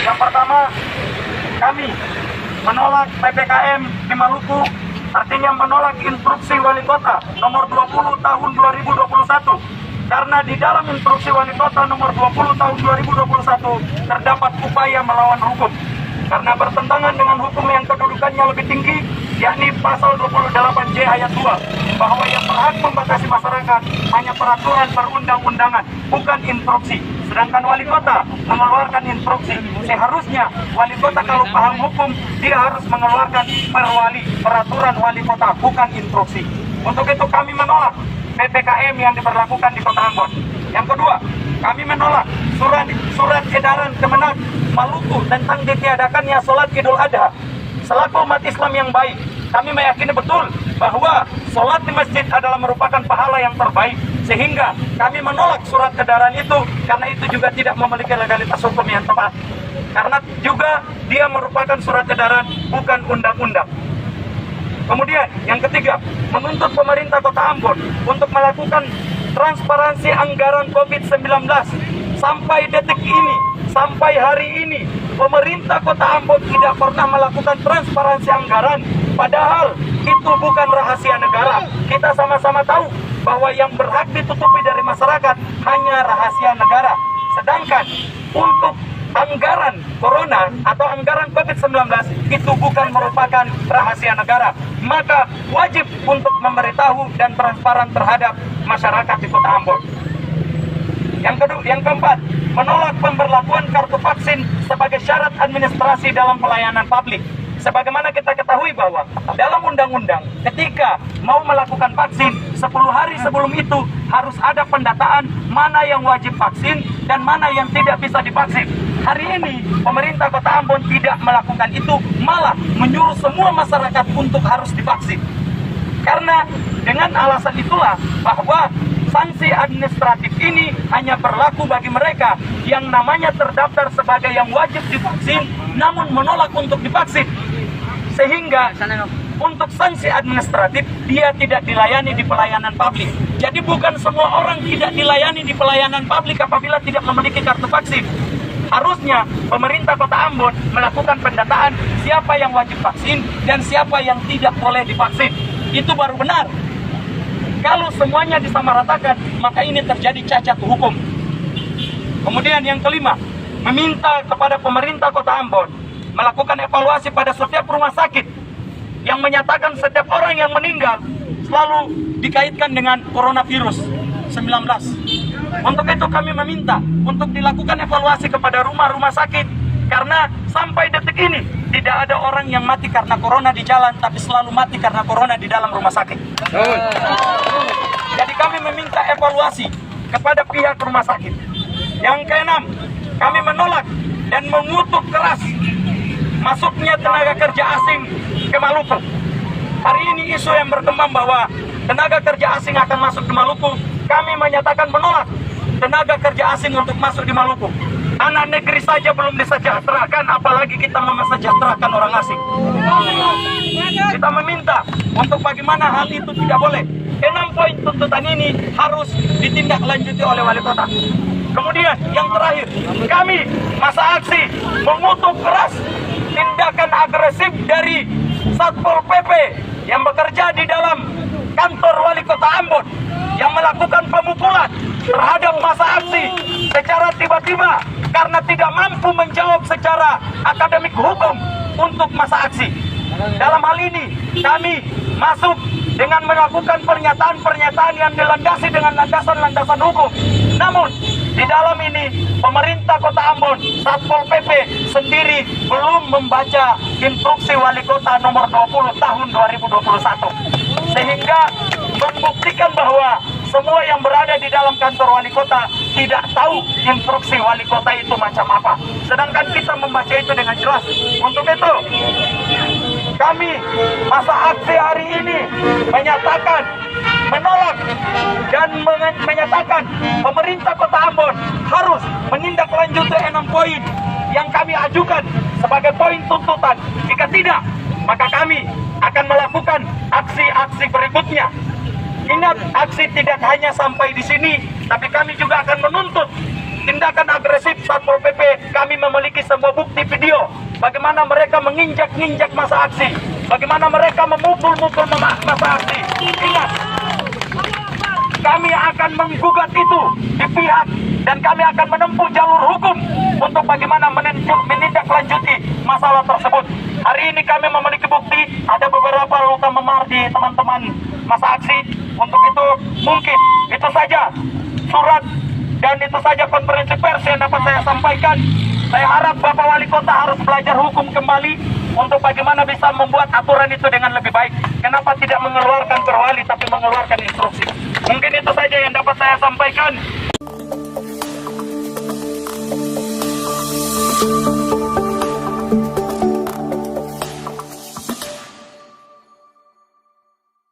Yang pertama, kami menolak PPKM di Maluku, artinya menolak instruksi wali kota nomor 20 tahun 2021. Karena di dalam instruksi wali kota nomor 20 tahun 2021 terdapat upaya melawan hukum. Karena bertentangan dengan hukum yang kedudukannya lebih tinggi, yakni pasal 28J ayat 2, bahwa yang berhak membatasi masyarakat hanya peraturan perundang-undangan, bukan instruksi. Sedangkan wali kota mengeluarkan instruksi. Seharusnya wali kota kalau paham hukum, dia harus mengeluarkan peraturan wali kota, bukan instruksi. Untuk itu kami menolak PPKM yang diberlakukan di Kota Ambon. Yang kedua, kami menolak surat edaran Kemenak Maluku tentang ditiadakannya sholat Idul Adha. Selaku umat Islam yang baik, kami meyakini betul bahwa sholat di masjid adalah merupakan pahala yang terbaik. Sehingga kami menolak surat edaran itu, karena itu juga tidak memiliki legalitas hukum yang tepat. Karena juga dia merupakan surat edaran, bukan undang-undang. Kemudian yang ketiga, menuntut pemerintah Kota Ambon untuk melakukan transparansi anggaran COVID-19. Sampai detik ini, sampai hari ini, pemerintah Kota Ambon tidak pernah melakukan transparansi anggaran. Padahal itu bukan rahasia negara. Kita sama-sama tahu bahwa yang berhak ditutupi dari masyarakat hanya rahasia negara. Sedangkan untuk anggaran corona atau anggaran COVID-19 itu bukan merupakan rahasia negara. Maka wajib untuk memberitahu dan transparan terhadap masyarakat di Kota Ambon. Yang keempat, menolak pemberlakuan kartu vaksin sebagai syarat administrasi dalam pelayanan publik. Sebagaimana kita ketahui bahwa dalam undang-undang ketika mau melakukan vaksin 10 hari sebelum itu harus ada pendataan mana yang wajib vaksin dan mana yang tidak bisa divaksin. Hari ini pemerintah Kota Ambon tidak melakukan itu, malah menyuruh semua masyarakat untuk harus divaksin. Karena dengan alasan itulah bahwa sanksi administratif ini hanya berlaku bagi mereka yang namanya terdaftar sebagai yang wajib divaksin namun menolak untuk divaksin. Sehingga untuk sanksi administratif dia tidak dilayani di pelayanan publik. Jadi bukan semua orang tidak dilayani di pelayanan publik apabila tidak memiliki kartu vaksin. Harusnya pemerintah Kota Ambon melakukan pendataan siapa yang wajib vaksin dan siapa yang tidak boleh divaksin. Itu baru benar. Kalau semuanya disamaratakan, maka ini terjadi cacat hukum. Kemudian yang kelima, meminta kepada pemerintah Kota Ambon melakukan evaluasi pada setiap rumah sakit yang menyatakan setiap orang yang meninggal selalu dikaitkan dengan coronavirus 19. Untuk itu kami meminta untuk dilakukan evaluasi kepada rumah-rumah sakit, karena sampai detik ini tidak ada orang yang mati karena corona di jalan, tapi selalu mati karena corona di dalam rumah sakit. Jadi kami meminta evaluasi kepada pihak rumah sakit. Yang keenam, kami menolak dan mengutuk keras masuknya tenaga kerja asing ke Maluku. Hari ini isu yang berkembang bahwa tenaga kerja asing akan masuk ke Maluku. Kami menyatakan menolak tenaga kerja asing untuk masuk di Maluku. Anak negeri saja belum disejahterakan, apalagi kita mesejahterakan orang asing. Kita meminta untuk bagaimana hal itu tidak boleh. 6 poin tuntutan ini harus ditindaklanjuti oleh wali kota. Kemudian yang terakhir, kami masa aksi mengutuk keras tindakan agresif dari Satpol PP yang bekerja di dalam kantor wali kota Ambon yang melakukan pemukulan terhadap masa aksi secara tiba-tiba karena tidak mampu menjawab secara akademik hukum untuk masa aksi. Dalam hal ini kami masuk dengan melakukan pernyataan-pernyataan yang dilandasi dengan landasan-landasan hukum. Namun di dalam ini pemerintah Kota Ambon, Satpol PP sendiri belum membaca instruksi wali kota nomor 20 tahun 2021. Sehingga membuktikan bahwa semua yang berada di dalam kantor wali kota tidak tahu instruksi wali kota itu macam apa. Sedangkan kita membaca itu dengan jelas. Untuk itu kami masa aksi hari ini menyatakan menolak dan menyatakan pemerintah Kota Ambon harus menindaklanjuti 6 poin yang kami ajukan sebagai poin tuntutan. Jika tidak, maka kami akan melakukan aksi-aksi berikutnya. Ingat, aksi tidak hanya sampai di sini, tapi kami juga akan menuntut tindakan agresif Satpol PP. Kami memiliki semua bukti video bagaimana mereka menginjak-injak masa aksi, bagaimana mereka memukul-mukul masa aksi. Ingat, kami akan menggugat itu di pihak dan kami akan menempuh jalur hukum untuk bagaimana menindaklanjuti masalah tersebut. Hari ini kami memiliki bukti, ada beberapa luka memar di teman-teman masa aksi. Untuk itu mungkin itu saja surat dan itu saja konferensi pers yang dapat saya sampaikan. Saya harap Bapak Wali Kota harus belajar hukum kembali untuk bagaimana bisa membuat aturan itu dengan lebih baik. Kenapa tidak mengeluarkan perwali tapi mengeluarkan instruksi? Mungkin itu saja yang dapat saya sampaikan.